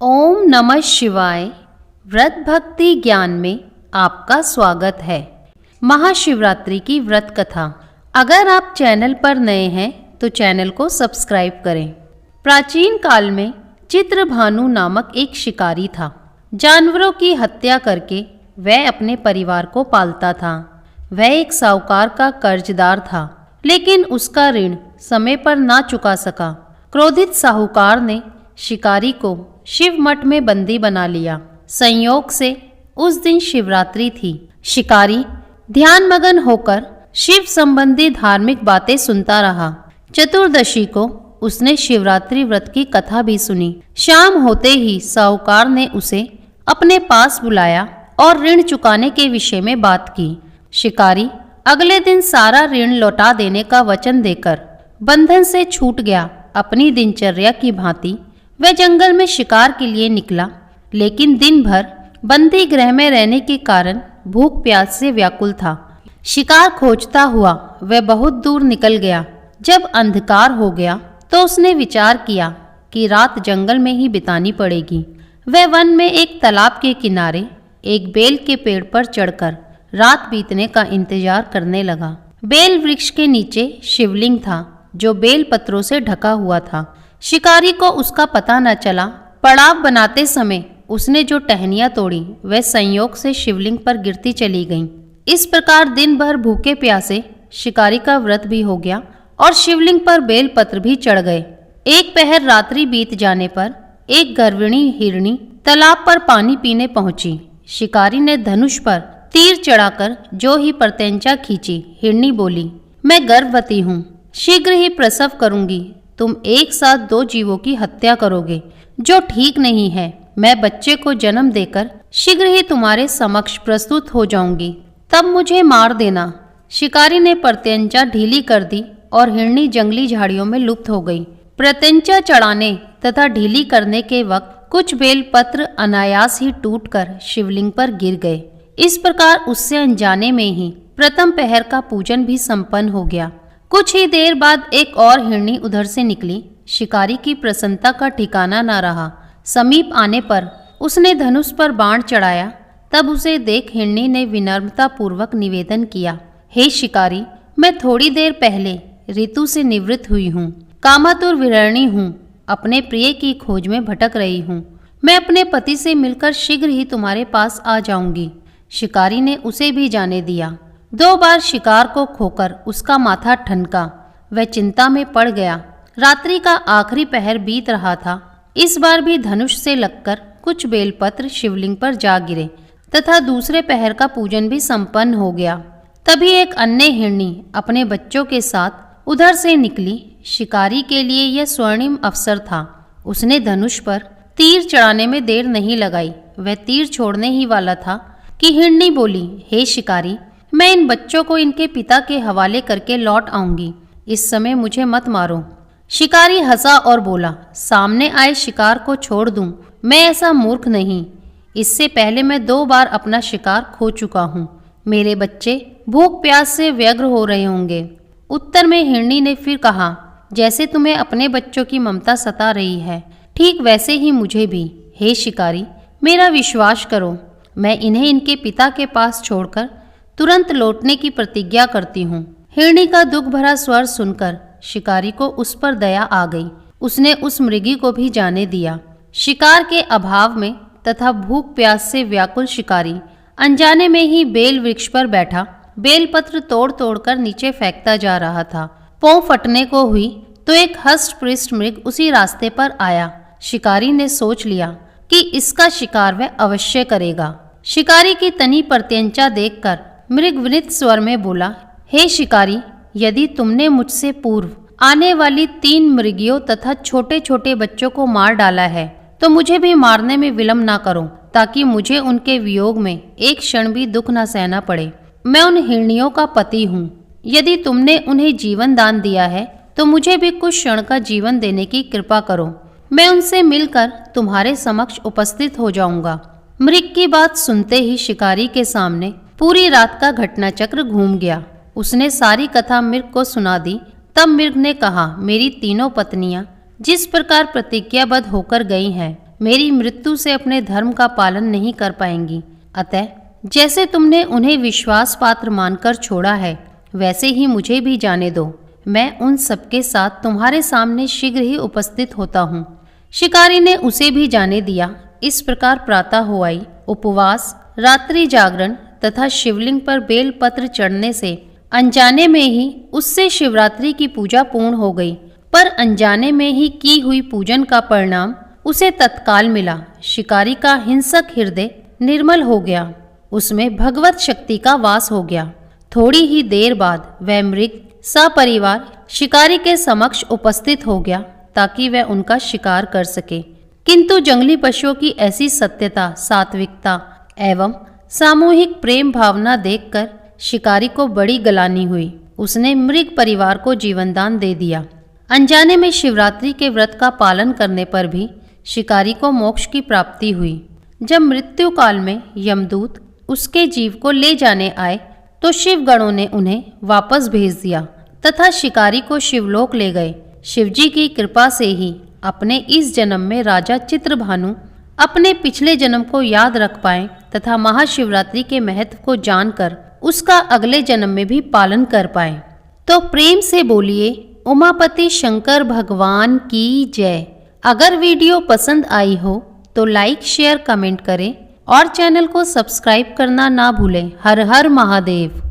ओम नमः शिवाय। व्रत भक्ति ज्ञान में आपका स्वागत है। महाशिवरात्रि की व्रत कथा। अगर आप चैनल पर नए हैं तो चैनल को सब्सक्राइब करें। प्राचीन काल में चित्रभानु नामक एक शिकारी था। जानवरों की हत्या करके वह अपने परिवार को पालता था। वह एक साहूकार का कर्जदार था, लेकिन उसका ऋण समय पर ना चुका सका। क्रोधित साहूकार ने शिकारी को शिव मठ में बंदी बना लिया। संयोग से उस दिन शिवरात्रि थी। शिकारी ध्यान मगन होकर शिव संबंधी धार्मिक बातें सुनता रहा। चतुर्दशी को उसने शिवरात्रि व्रत की कथा भी सुनी। शाम होते ही साहूकार ने उसे अपने पास बुलाया और ऋण चुकाने के विषय में बात की। शिकारी अगले दिन सारा ऋण लौटा देने का वचन देकर बंधन से छूट गया। अपनी दिनचर्या की भांति वह जंगल में शिकार के लिए निकला, लेकिन दिन भर बंदी गृह में रहने के कारण भूख प्यास से व्याकुल था। शिकार खोजता हुआ वह बहुत दूर निकल गया। जब अंधकार हो गया तो उसने विचार किया कि रात जंगल में ही बितानी पड़ेगी। वह वन में एक तालाब के किनारे एक बेल के पेड़ पर चढ़कर रात बीतने का इंतजार करने लगा। बेल वृक्ष के नीचे शिवलिंग था, जो बेल पत्रों से ढका हुआ था। शिकारी को उसका पता न चला। पड़ाव बनाते समय उसने जो टहनियां तोड़ी वह संयोग से शिवलिंग पर गिरती चली गईं। इस प्रकार दिन भर भूखे प्यासे शिकारी का व्रत भी हो गया और शिवलिंग पर बेल पत्र भी चढ़ गए। एक पहर रात्रि बीत जाने पर एक गर्भिणी हिरणी तालाब पर पानी पीने पहुंची। शिकारी ने धनुष पर तीर चढ़ाकर जो ही प्रत्यंचा खींची। हिरणी बोली, मैं गर्भवती हूँ, शीघ्र ही प्रसव करूंगी। तुम एक साथ दो जीवों की हत्या करोगे, जो ठीक नहीं है। मैं बच्चे को जन्म देकर शीघ्र ही तुम्हारे समक्ष प्रस्तुत हो जाऊंगी, तब मुझे मार देना। शिकारी ने प्रत्यंचा ढीली कर दी और हिरणी जंगली झाड़ियों में लुप्त हो गई। प्रत्यंचा चढ़ाने तथा ढीली करने के वक्त कुछ बेल पत्र अनायास ही टूटकर शिवलिंग पर गिर गए। इस प्रकार उससे अनजाने में ही प्रथम पहर का पूजन भी संपन्न हो गया। कुछ ही देर बाद एक और हिरणी उधर से निकली। शिकारी की प्रसन्नता का ठिकाना न रहा। समीप आने पर उसने धनुष पर बाण चढ़ाया। तब उसे देख हिरणी ने विनम्रता पूर्वक निवेदन किया, हे शिकारी, मैं थोड़ी देर पहले ऋतु से निवृत्त हुई हूँ। कामातुर विरहिणी हूँ, अपने प्रिय की खोज में भटक रही हूँ। मैं अपने पति से मिलकर शीघ्र ही तुम्हारे पास आ जाऊंगी। शिकारी ने उसे भी जाने दिया। 2 बार शिकार को खोकर उसका माथा ठनका। वह चिंता में पड़ गया। रात्रि का आखिरी पहर बीत रहा था। इस बार भी धनुष से लगकर कुछ बेलपत्र शिवलिंग पर जा गिरे तथा दूसरे पहर का पूजन भी संपन्न हो गया। तभी एक अन्य हिरणी अपने बच्चों के साथ उधर से निकली। शिकारी के लिए यह स्वर्णिम अवसर था। उसने धनुष पर तीर चढ़ाने में देर नहीं लगाई। वह तीर छोड़ने ही वाला था कि हिरणी बोली, हे शिकारी, मैं इन बच्चों को इनके पिता के हवाले करके लौट आऊंगी। इस समय मुझे मत मारो। शिकारी हंसा और बोला, सामने आए शिकार को छोड़ दूं? मैं ऐसा मूर्ख नहीं। इससे पहले मैं 2 बार अपना शिकार खो चुका हूँ। मेरे बच्चे भूख प्यास से व्यग्र हो रहे होंगे। उत्तर में हिरणी ने फिर कहा, जैसे तुम्हें अपने बच्चों की ममता सता रही है, ठीक वैसे ही मुझे भी। हे शिकारी, मेरा विश्वास करो। मैं इन्हें इनके पिता के पास छोड़कर तुरंत लौटने की प्रतिज्ञा करती हूँ। हिरणी का दुख भरा स्वर सुनकर शिकारी को उस पर दया आ गई। उसने उस मृगी को भी जाने दिया। शिकार के अभाव में तथा भूख प्यास से व्याकुल शिकारी अनजाने में ही बेल वृक्ष पर बैठा बेलपत्र तोड़ तोड़कर नीचे फेंकता जा रहा था। पौ फटने को हुई तो एक हष्ट पृष्ठ मृग उसी रास्ते पर आया। शिकारी ने सोच लिया कि इसका शिकार वह अवश्य करेगा। शिकारी की तनी प्रत्यंचा देखकर मृग विनीत स्वर में बोला, हे शिकारी, यदि तुमने मुझसे पूर्व आने वाली 3 मृगियों तथा छोटे छोटे बच्चों को मार डाला है तो मुझे भी मारने में विलंब ना करो, ताकि मुझे उनके वियोग में एक क्षण भी दुख न सहना पड़े। मैं उन हिरणियों का पति हूँ। यदि तुमने उन्हें जीवन दान दिया है तो मुझे भी कुछ क्षण का जीवन देने की कृपा करो। मैं उनसे मिलकर तुम्हारे समक्ष उपस्थित हो जाऊंगा। मृग की बात सुनते ही शिकारी के सामने पूरी रात का घटनाचक्र घूम गया। उसने सारी कथा मृग को सुना दी। तब मृग ने कहा, मेरी तीनों पत्नियां जिस प्रकार प्रतिज्ञाबद्ध होकर गई हैं, मेरी मृत्यु से अपने धर्म का पालन नहीं कर पाएंगी। अतः जैसे तुमने उन्हें विश्वास पात्र मानकर छोड़ा है, वैसे ही मुझे भी जाने दो। मैं उन सबके साथ तुम्हारे सामने शीघ्र ही उपस्थित होता हूँ। शिकारी ने उसे भी जाने दिया। इस प्रकार प्रातः हो आई। उपवास, रात्रि जागरण तथा शिवलिंग पर बेल पत्र चढ़ने से अनजाने में ही उससे शिवरात्रि की पूजा पूर्ण हो गई। पर अनजाने में ही की हुई पूजन का परिणाम उसे तत्काल मिला। शिकारी का हिंसक हृदय निर्मल हो गया, उसमें भगवत शक्ति का वास हो गया। थोड़ी ही देर बाद वह मृग सपरिवार शिकारी के समक्ष उपस्थित हो गया ताकि वह उनका शिकार कर सके। किंतु जंगली पशुओं की ऐसी सत्यता, सात्विकता एवं सामूहिक प्रेम भावना देखकर शिकारी को बड़ी गलानी हुई। उसने मृग परिवार को जीवनदान दे दिया। अनजाने में शिवरात्रि के व्रत का पालन करने पर भी शिकारी को मोक्ष की प्राप्ति हुई। जब मृत्यु काल में यमदूत उसके जीव को ले जाने आए तो शिवगणों ने उन्हें वापस भेज दिया तथा शिकारी को शिवलोक ले गए। शिवजी की कृपा से ही अपने इस जन्म में राजा चित्रभानु अपने पिछले जन्म को याद रख पाए तथा महाशिवरात्रि के महत्व को जानकर उसका अगले जन्म में भी पालन कर पाए। तो प्रेम से बोलिए उमापति शंकर भगवान की जय। अगर वीडियो पसंद आई हो तो लाइक, शेयर, कमेंट करें और चैनल को सब्सक्राइब करना ना भूलें। हर हर महादेव।